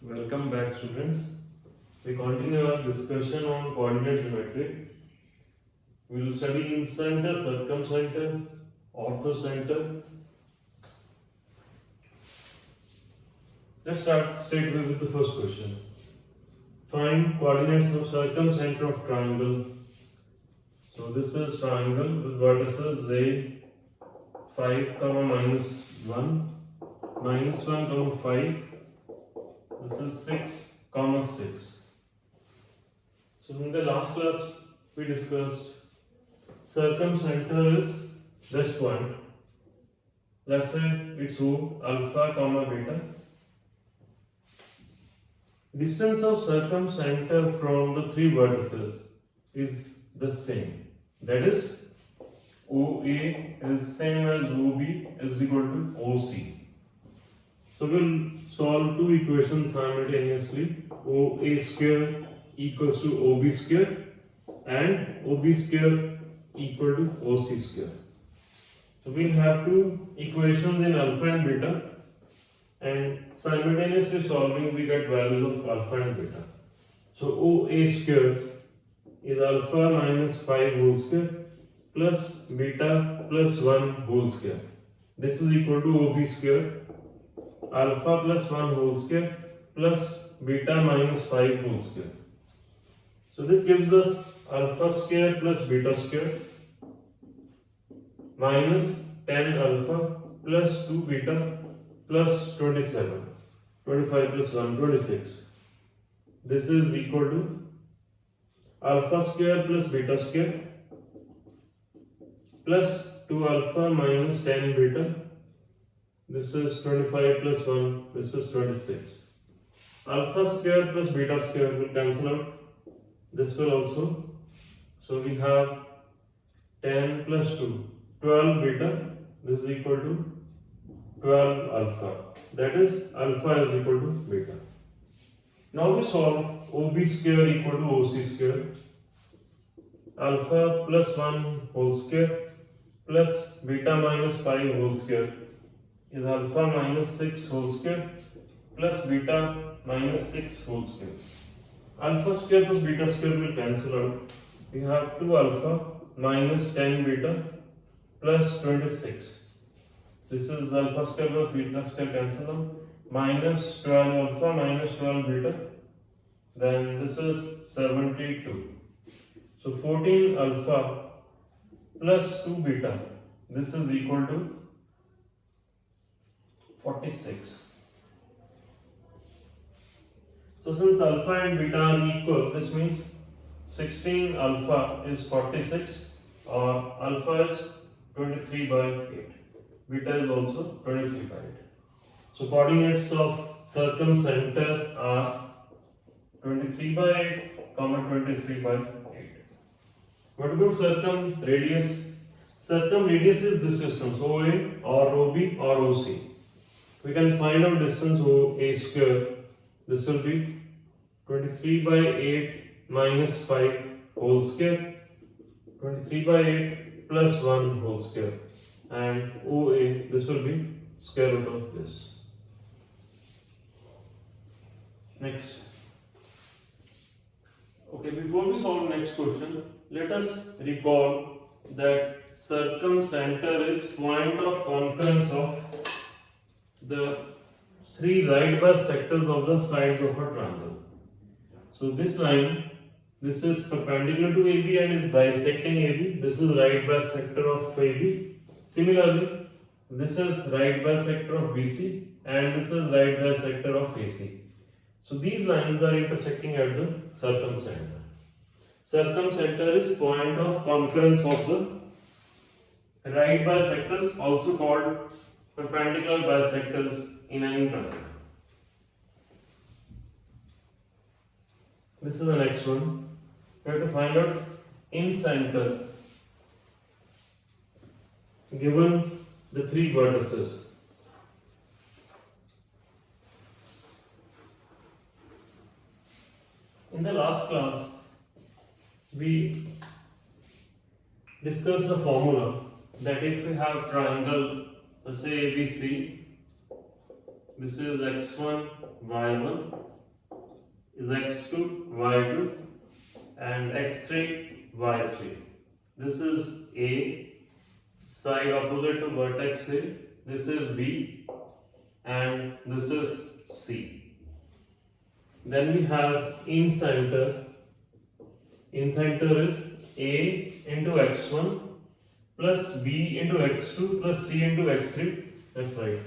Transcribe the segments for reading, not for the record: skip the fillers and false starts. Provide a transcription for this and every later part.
Welcome back, students. We continue our discussion on coordinate geometry. We will study incenter, circumcenter, orthocenter. Let's start straight away with the first question. Find coordinates of circumcenter of triangle. So this is triangle with vertices a 5, minus 1, minus 1, 5. This is 6, 6. So in the last class we discussed circumcenter is this point. Let's say it's O, alpha, beta. Distance of circumcenter from the three vertices is the same. That is, OA is same as OB is equal to OC. So we'll solve two equations simultaneously. OA square equals to OB square and OB square equal to OC square. So we'll have two equations in alpha and beta, and simultaneously solving we get values of alpha and beta. So OA square is alpha minus 5 whole square plus beta plus 1 whole square. This is equal to OB square, alpha plus 1 whole square plus beta minus 5 whole square. So this gives us alpha square plus beta square minus 10 alpha plus 2 beta plus 27. 25 plus 1, 26. This is equal to alpha square plus beta square plus 2 alpha minus 10 beta. This is 25 plus 1, this is 26. Alpha square plus beta square will cancel out. This will also. So we have 10 plus 2, 12 beta. This is equal to 12 alpha. That is, alpha is equal to beta. Now we solve OB square equal to OC square. Alpha plus 1 whole square plus beta minus 5 whole square is alpha minus 6 whole square plus beta minus 6 whole square. Alpha square plus beta square will cancel out. We have 2 alpha minus 10 beta plus 26. This is alpha square plus beta square cancel out. Minus 12 alpha minus 12 beta. Then this is 72. So 14 alpha plus 2 beta. This is equal to 46. So since alpha and beta are equal, this means 16 alpha is 46 or alpha is 23 by 8. Beta is also 23 by 8. So coordinates of circumcenter are 23 by 8, 23 by 8. What about circumradius? Circumradius is this distance OA or OB or OC. We can find out distance OA square. This will be 23 by 8 minus 5 whole square, 23 by 8 plus 1 whole square, and OA, this will be square root of this. Next. Okay, before we solve next question, let us recall that circumcenter is point of concurrence of the three right bisectors of the sides of a triangle. So this line, this is perpendicular to AB and is bisecting AB. This is right bisector of AB. Similarly, this is right bisector of BC and this is right bisector of AC. So these lines are intersecting at the circumcenter. Circumcenter is point of concurrence of the right bisectors, also called perpendicular bisectors in any triangle. This is the next one. We have to find out incenter given the three vertices. In the last class, we discussed the formula that if we have triangle, let's say ABC, this is x1, y1, is x2, y2, and x3, y3. This is A, side opposite to vertex A. This is B, and this is C. Then we have in center. In center is A into x1 plus B into x2 plus C into x3. That's right.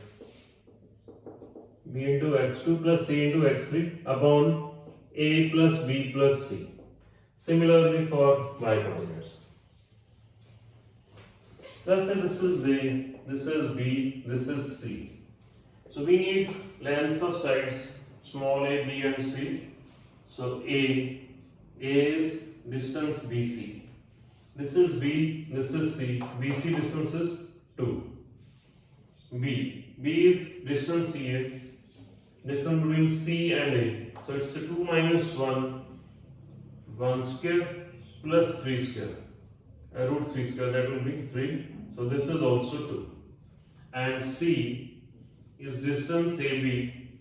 B into x2 plus C into x3 upon A plus B plus C. Similarly for y coordinates. Let's say this is A, this is B, this is C. So we need lengths of sides small a, B and C. So A is distance BC. This is B, this is C. BC distance is 2. B is distance CA. Distance between C and A. So it's 2 minus 1. 1 square plus 3 square. Root 3 square, that will be 3. So this is also 2. And C is distance AB.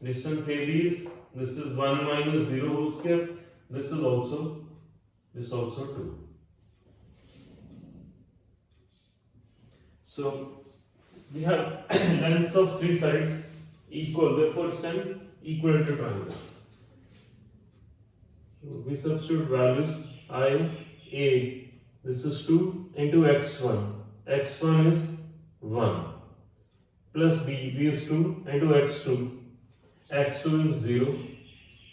Distance AB is, this is 1 minus 0 whole square. This also 2. So we have lengths of 3 sides equal, therefore it's an equilateral triangle. So we substitute values I, A, this is 2 into x1. x1 is 1 plus B is 2 into x2. x2 is 0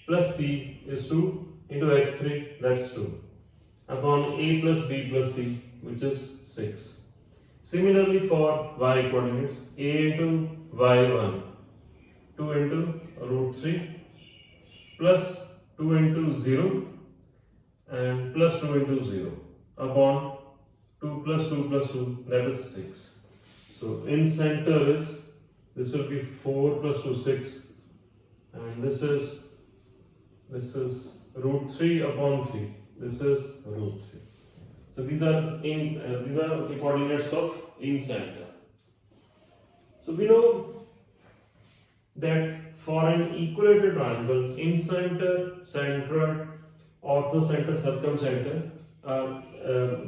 plus C is 2 into x3, that's 2 upon A plus B plus C, which is 6. Similarly for y coordinates, A into y1, 2 into root 3 plus 2 into 0 and plus 2 into 0 upon 2 plus 2 plus 2, that is 6. So in center is, this will be 4 plus 2, 6, and this is root 3 upon 3. This is root 3. So these are the coordinates of in center. So we know that for an equilateral triangle, in center, centroid, orthocenter, circumcenter,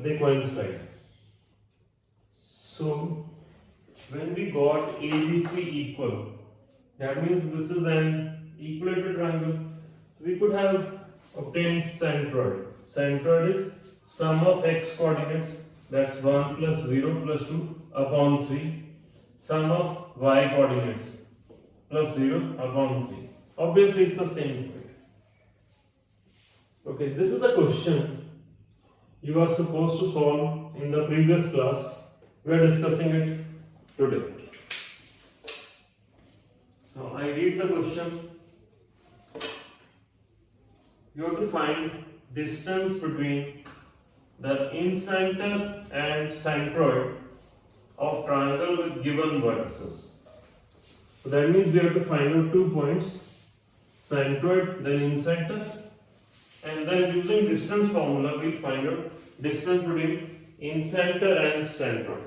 they coincide. So when we got ABC equal, that means this is an equilateral triangle. So we could have obtained centroid. Centroid is sum of x coordinates, that's 1 plus 0 plus 2 upon 3. Sum of y coordinates plus 0 upon 3. Obviously it's the same point. Okay, this is the question you are supposed to solve in the previous class. We are discussing it today. So I read the question. You have to find distance between the in-center and centroid of triangle with given vertices. So that means we have to find out 2 points, centroid, then in-center, and then using distance formula we find out distance between in-center and centroid.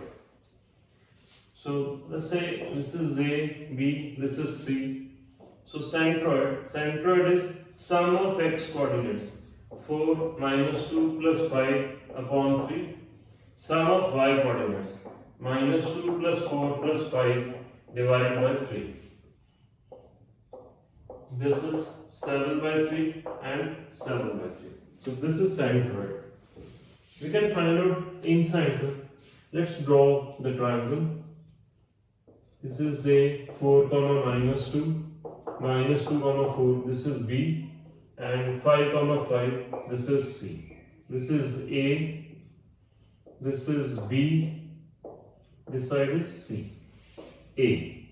So let's say this is A, B, this is C. So centroid is sum of x coordinates, 4 minus 2 plus 5 upon 3. Sum of y coordinates, minus 2 plus 4 plus 5 divided by 3. This is 7 by 3 and 7 by 3. So this is centroid. We can find out in center. Let's draw the triangle. This is A, 4 comma minus 2, minus 2 comma 4. This is B, and 5 comma 5. This is C. This is A. This is B. This side is C. A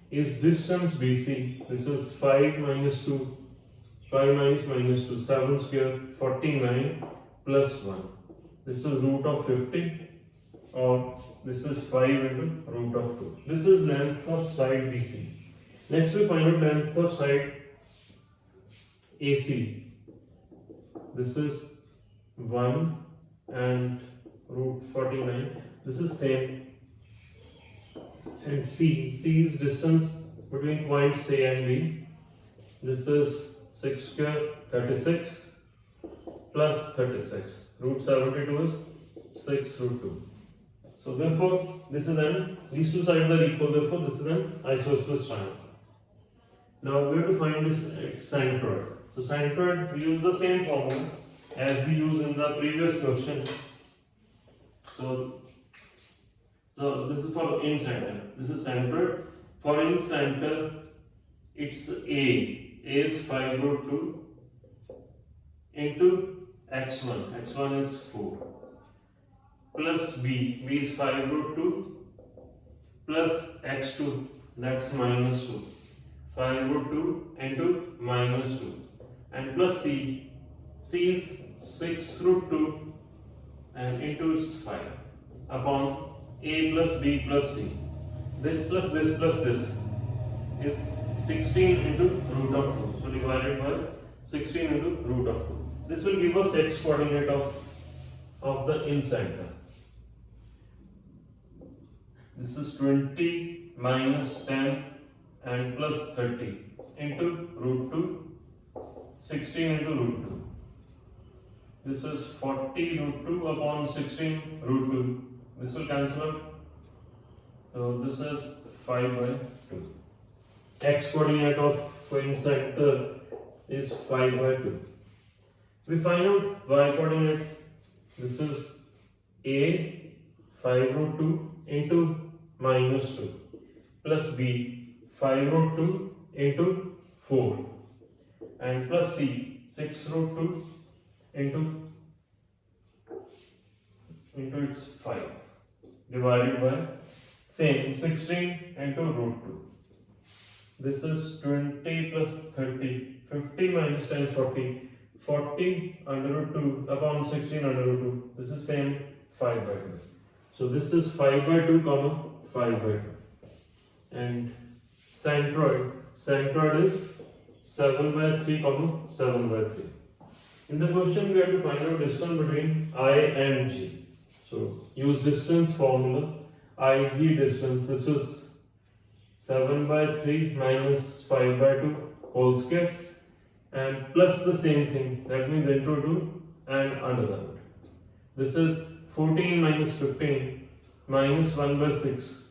is distance BC. This is 5 minus 2. 5 minus minus 2. 7 square. 49 plus 1. This is root of 50. Or this is 5 into root of 2. This is length of side BC. Next we find out length of side AC. This is 1 and root 49. This is same. And C is distance between points A and B. This is 6 square 36 plus 36. Root 72 is 6 root 2. So therefore this is these two sides are equal, therefore this is an isosceles triangle. Now we have to find its centroid. So centroid, we use the same formula as we used in the previous question. So this is for in center. This is centroid. For in center, it's A. A is 5 root 2 into x1. x1 is 4 plus B. B is 5 root 2 plus x2. That's minus 2. 5 root 2 into minus 2 and plus C. C is 6 root 2 and into its 5 upon A plus B plus C. This plus this plus this is 16 into root of 2. So divided by 16 into root of 2. This will give us x coordinate of the in center. This is 20 minus 10 and plus 30 into root 2, 16 into root 2. This is 40 root 2 upon 16 root 2. This will cancel out. So this is 5 by 2. X coordinate of in center is 5 by 2. We find out y coordinate. This is A 5 root 2 into minus 2 plus B 5 root 2 into 4 and plus C 6 root 2 into its 5 divided by same 16 into root 2. This is 20 plus 30, 50 minus 10, 40, 40 under root 2 upon 16 under root 2. This is same 5 by 2. So this is 5 by 2 comma 5 by 2. And centroid is 7 by 3 comma 7 by 3. In the question we have to find out distance between I and G. So use distance formula. IG distance, this is 7 by 3 minus 5 by 2 whole square and plus the same thing, that means into 2 and under that. This is 14 minus 15 minus 1 by 6,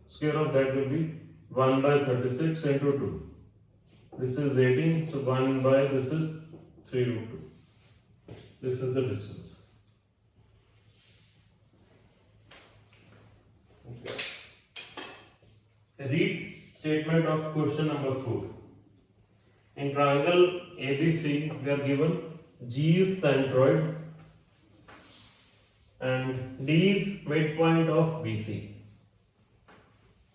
square of that will be 1 by 36 into 2. This is 18, so 1 by this is 3 root 2. This is the distance. Okay. Read statement of question number 4. In triangle ABC, we are given G is centroid and D is midpoint of BC.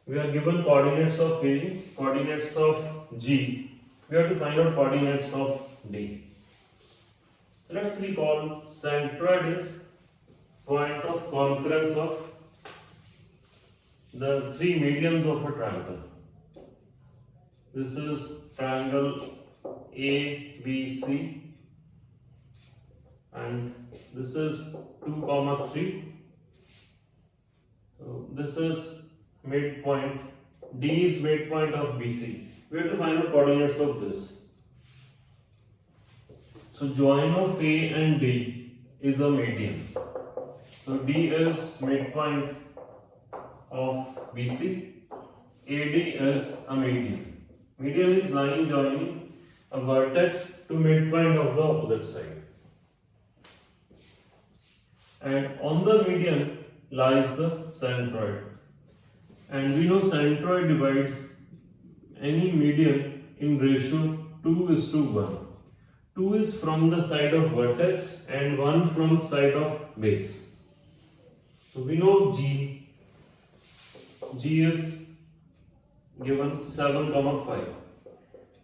We are given coordinates of A, coordinates of G. We have to find out coordinates of D. So let's recall centroid is point of concurrence of the three medians of a triangle. This is triangle ABC and this is 2, 3. So this is midpoint. D is midpoint of BC. We have to find out coordinates of this. So join of A and D is a median. So D is midpoint of BC. AD is a median. Median is line joining a vertex to midpoint of the opposite side. And on the median lies the centroid. And we know centroid divides any median in ratio 2:1. 2 is from the side of vertex and 1 from the side of base. So we know G is given 7, 5.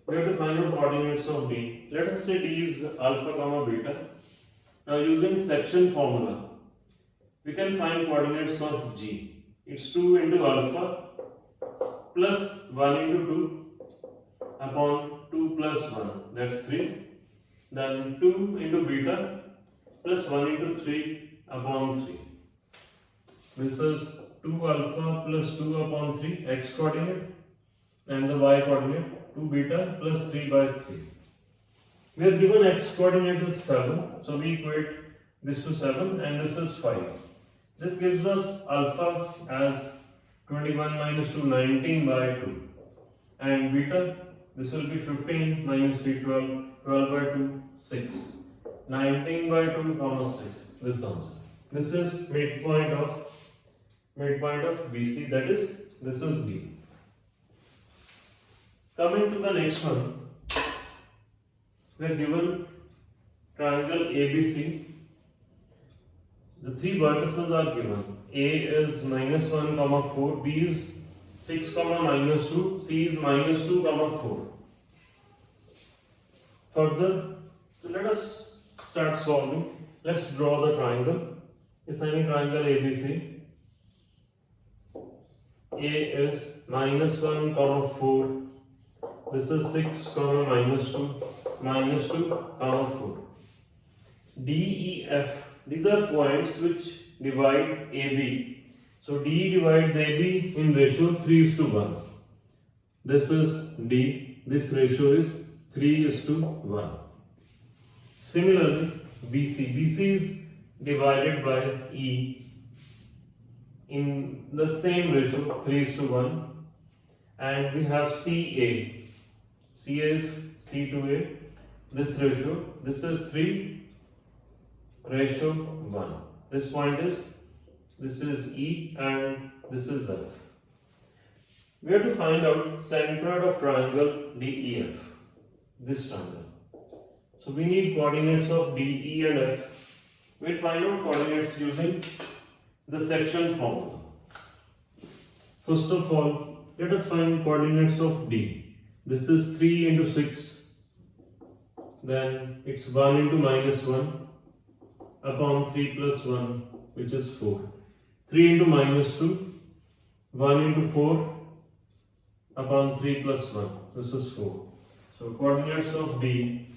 We have to find out coordinates of D. Let us say D is alpha, beta. Now using section formula, we can find coordinates of G. It's 2 into alpha plus 1 into 2 upon 2 plus 1. That's 3. Then 2 into beta plus 1 into 3 upon 3. This is 2 alpha plus 2 upon 3 x coordinate and the y coordinate 2 beta plus 3 by 3. We are given x coordinate is 7, so we equate this to 7 and this is 5. This gives us alpha as 21 minus 2, 19 by 2, and beta, this will be 15 minus 3, 12, 12 by 2, 6, 19 by 2, comma 6. This is the answer. This is midpoint of BC, that is, this is B. Coming to the next one, we are given triangle ABC. The three vertices are given. A is minus 1 comma 4, B is 6 comma minus 2, C is minus 2 comma 4. Further, so let us start solving. Let's draw the triangle. Assigning triangle ABC. A is minus 1 comma 4. This is 6 comma minus 2 comma 4. D, E, F. These are points which divide AB. So D divides AB in ratio 3:1. This is D. This ratio is 3:1. Similarly, BC. BC is divided by E in the same ratio 3:1. And we have CA. CA is C to A. This ratio, this is 3:1. This point is, this is E and this is F. We have to find out center of triangle DEF, this triangle. So we need coordinates of D, E and F. We'll find out coordinates using the section formula. First of all, let us find coordinates of D. This is 3 into 6. Then it's 1 into minus 1 upon 3 plus 1, which is 4. 3 into minus 2, 1 into 4 upon 3 plus 1, this is 4. So coordinates of D,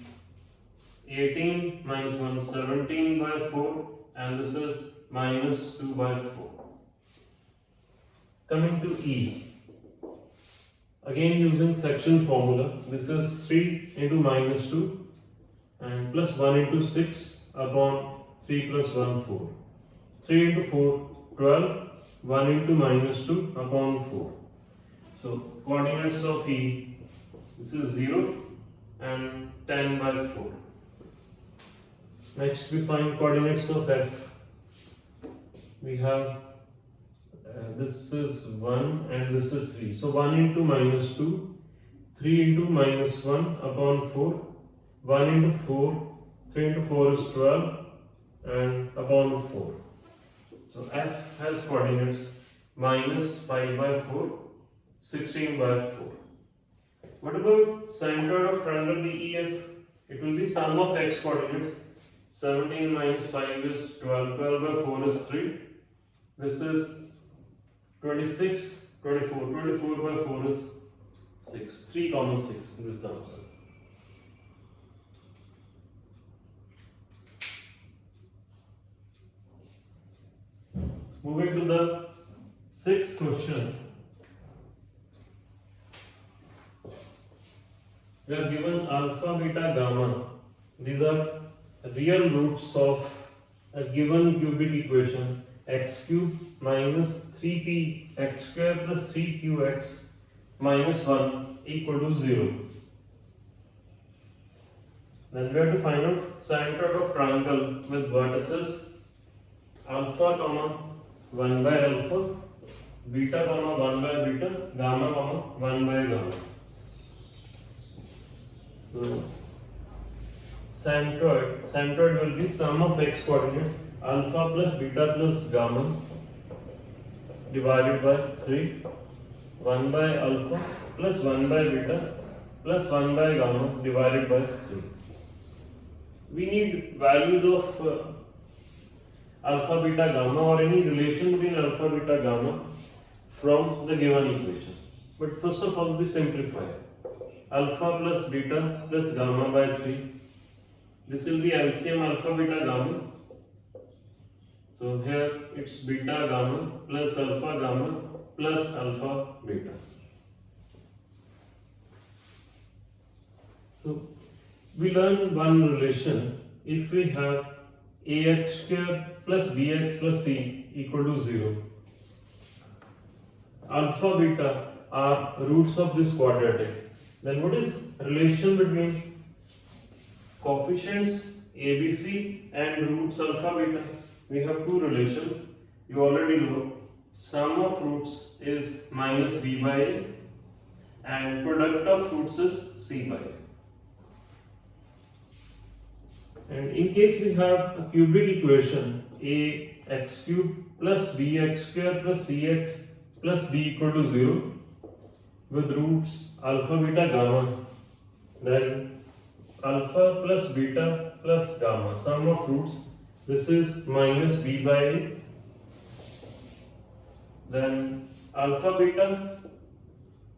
18 minus 1, 17 by 4, and this is minus 2 by 4. Coming to E, again using section formula, this is 3 into minus 2 and plus 1 into 6 upon 3 plus 1, 4. 3 into 4, 12, 1 into minus 2 upon 4. So coordinates of E, this is 0 and 10 by 4. Next we find coordinates of F. We have this is 1 and this is 3. So 1 into minus 2, 3 into minus 1 upon 4, 1 into 4, 3 into 4 is 12 and upon 4. So F has coordinates minus 5 by 4, 16 by 4. What about center of triangle DEF? It will be sum of x coordinates. 17 minus 5 is 12, 12 by 4 is 3. This is 26, 24, 24 by 4 is 6. 3 comma 6, this is the answer. Moving to the sixth question. We are given alpha, beta, gamma. These are real roots of a given cubic equation, x cube minus 3p x square plus 3qx minus 1 equal to 0. Then we have to find out center of triangle with vertices alpha comma 1 by alpha, beta comma 1 by beta, gamma comma 1 by gamma. So centroid will be sum of x coordinates alpha plus beta plus gamma divided by 3, 1 by alpha plus 1 by beta plus 1 by gamma divided by 3. We need values of alpha, beta, gamma or any relation between alpha, beta, gamma from the given equation. But first of all we simplify. Alpha plus beta plus gamma by 3. This will be LCM alpha, beta, gamma. So here it's beta, gamma plus alpha, gamma plus alpha, beta. So We learn one relation. If we have ax square plus bx plus c equal to 0, alpha beta are roots of this quadratic, then what is relation between coefficients ABC and roots alpha beta? We have two relations. You already know sum of roots is minus b by a and product of roots is c by a. And in case we have a cubic equation ax cube plus bx square plus cx plus b equal to 0 with roots alpha beta gamma, then alpha plus beta plus gamma, sum of roots, this is minus b by a, then alpha beta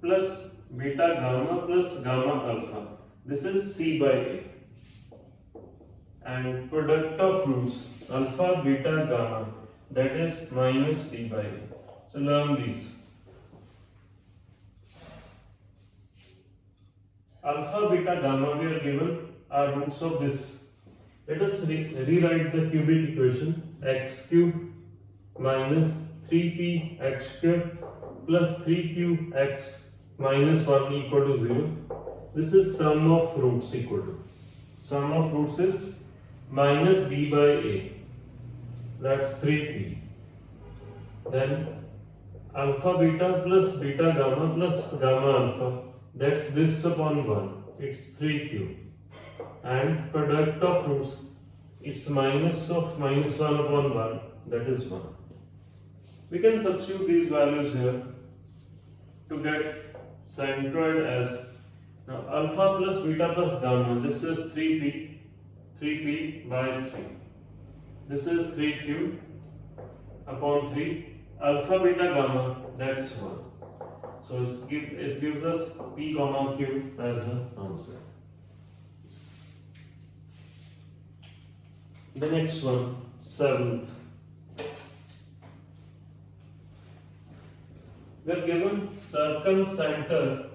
plus beta gamma plus gamma alpha, this is c by a, and product of roots alpha beta gamma, that is minus d by a. So learn these. Alpha beta gamma we are given are roots of this. Let us rewrite the cubic equation. X cube minus 3p x square plus 3q x minus 1 equal to 0. This is sum of roots equal to. Sum of roots is minus b by a. That's 3p. Then alpha beta plus beta gamma plus gamma alpha. That's this upon 1. It's 3q. And product of roots, it's minus of minus 1 upon 1. That is 1. We can substitute these values here to get centroid as, now alpha plus beta plus gamma. This is 3p by 3. This is 3q upon 3. Alpha beta gamma, that's 1. So it gives us p comma q as the answer. The next one, 7th. We are given circumcenter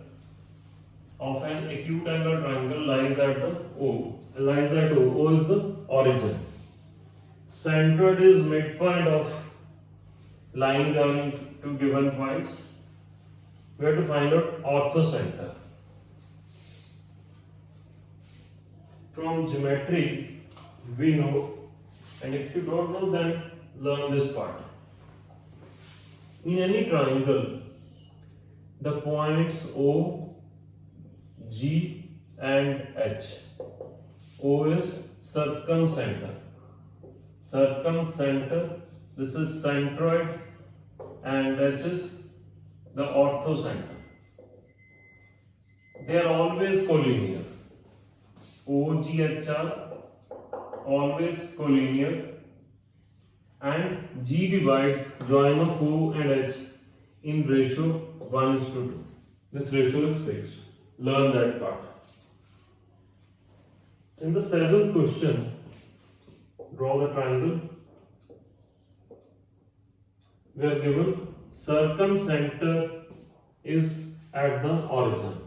of an acute angle triangle lies at the O. Lies at O. O is the origin. Centroid is midpoint of line joining two given points. We have to find out orthocenter. From geometry, we know, and if you don't know, then learn this part. In any triangle, the points O, G, and H. O is circumcenter. Circumcenter, this is centroid, and H is the orthocenter. They are always collinear. O, G, H are always collinear, and G divides join of O and H in ratio 1:2. This ratio is fixed. Learn that part. In the 7th question, draw the triangle. We are given circumcenter is at the origin.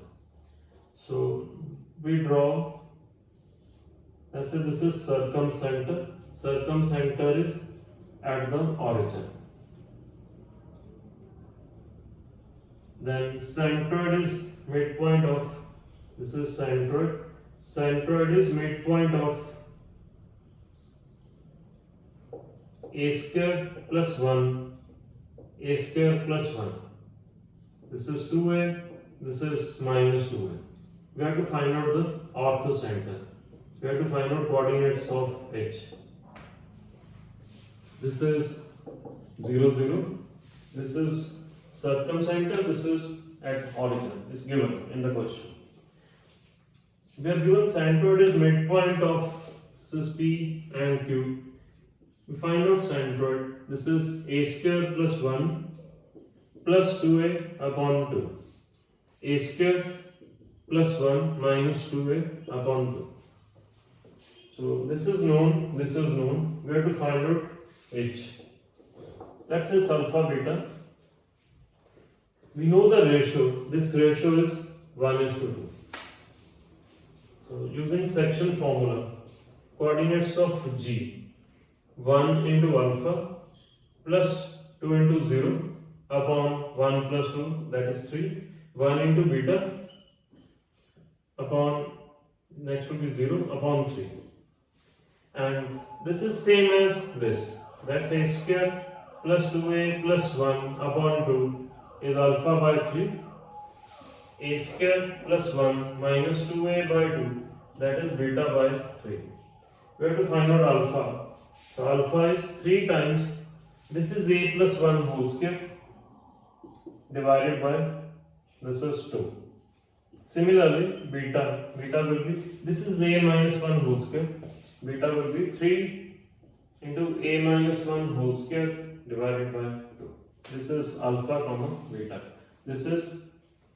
So we draw, I say this is circumcenter. Circumcenter is at the origin. Then centroid is midpoint of, this is centroid. Centroid is midpoint of a square plus 1, a square plus 1. This is 2a, this is minus 2a. We have to find out the orthocenter. We have to find out coordinates of H. This is 0, 0. This is circumcenter. This is at origin. It's given in the question. We are given centroid is midpoint of, this is P and Q. We find out centroid. This is a square plus 1 plus 2a upon 2. A square plus 1 minus 2a upon 2. So this is known, this is known. We have to find out H. Let's say alpha beta. We know the ratio. This ratio is 1:2. So using section formula, coordinates of G, 1 into alpha plus 2 into 0 upon 1 plus 2, that is 3, 1 into beta upon, next will be 0 upon 3. And this is same as this, that's a square plus 2a plus 1 upon 2 is alpha by 3, a square plus 1 minus 2a by 2, that is beta by 3. We have to find out alpha. So alpha is 3 times, this is a plus 1 whole square divided by, this is 2. Similarly, beta will be, this is a minus 1 whole square, beta will be 3 into a minus 1 whole square divided by 2. This is alpha comma beta. This is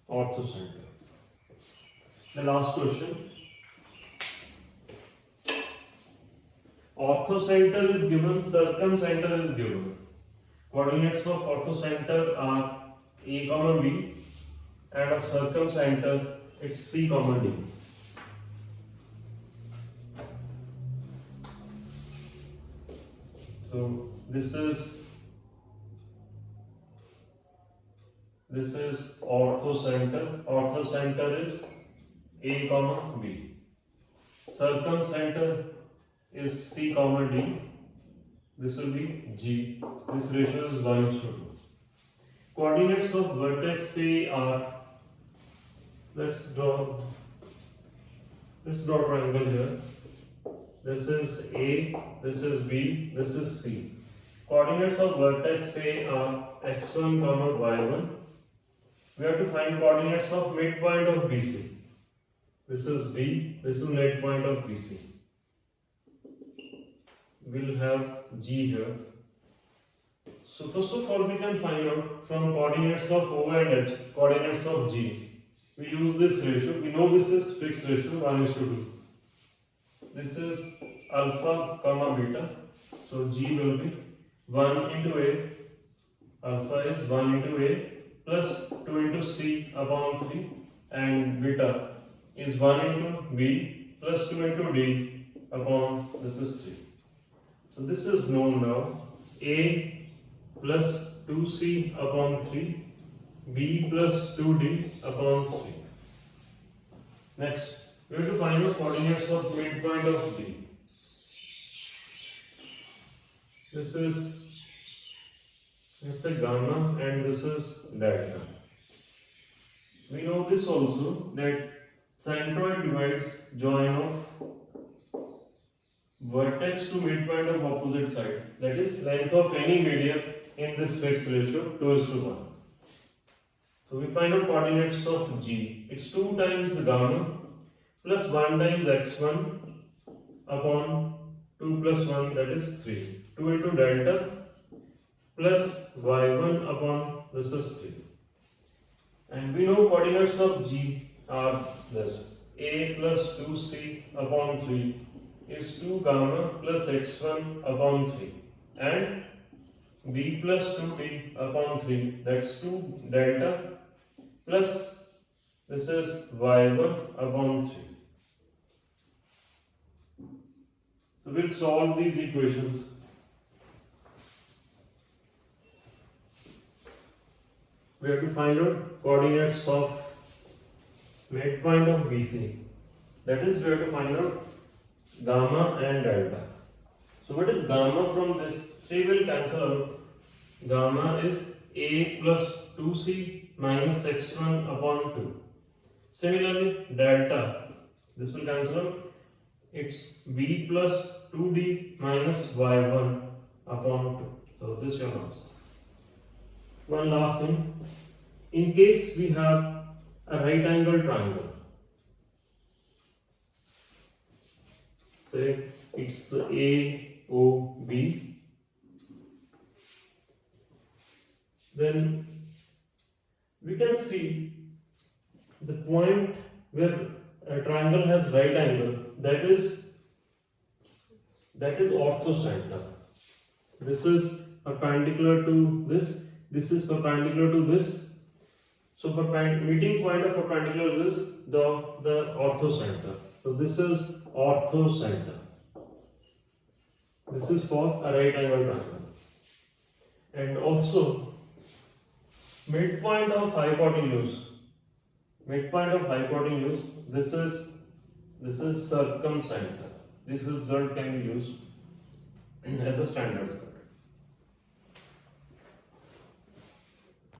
orthocenter. The last question. Orthocenter is given, circumcenter is given. Coordinates of orthocenter are a comma b, and of circumcenter it's c comma d. So this is orthocenter. Orthocenter is a comma b. Circumcenter is c comma d. This will be g. This ratio is 1:2. Coordinates of vertex A are, let's draw triangle here. This is A, this is B, this is C. Coordinates of vertex A are x1 comma y1. We have to find coordinates of midpoint of BC. This is D, this is midpoint of BC. We'll have G here. So first of all, we can find out from coordinates of O and H, coordinates of G. We use this ratio. We know this is fixed ratio 1:2. This is alpha comma beta. So G will be 1 into A. Alpha is 1 into A plus 2 into C upon 3, and beta is 1 into B plus 2 into D upon, this is 3. So this is known now. A plus 2C upon 3, B plus 2D upon 3. Next, we have to find the coordinates of midpoint of D. This is, let's say, gamma, and this is delta. We know this also, that centroid divides join of vertex to midpoint of opposite side, that is length of any median in this fixed ratio 2:1. So we find out coordinates of G. It's 2 times gamma plus 1 times x1 upon 2 plus 1, that is 3. 2 into delta plus y1 upon, this is 3. And we know coordinates of G are this. A plus 2c upon 3 is 2 gamma plus x1 upon 3, and b plus 2d upon 3, that's 2 delta plus, this is y1 upon 3. So we'll solve these equations. We have to find out coordinates of midpoint of BC. That is, we have to find out gamma and delta. So what is gamma from this? 3 will cancel out. Gamma is A plus 2C minus x1 upon 2. Similarly, delta, this will cancel out. It's B plus 2D minus y1 upon 2. So this is your answer. One last thing. In case we have a right angle triangle, say it's AOB, then we can see the point where a triangle has right angle, that is orthocenter. This is perpendicular to this, this is perpendicular to this. So meeting point of perpendicular is the orthocenter. So this is orthocenter. This is for a right angle triangle. And also midpoint of hypotenuse. Midpoint of hypotenuse. This is circumcenter. This result can be used as a standard.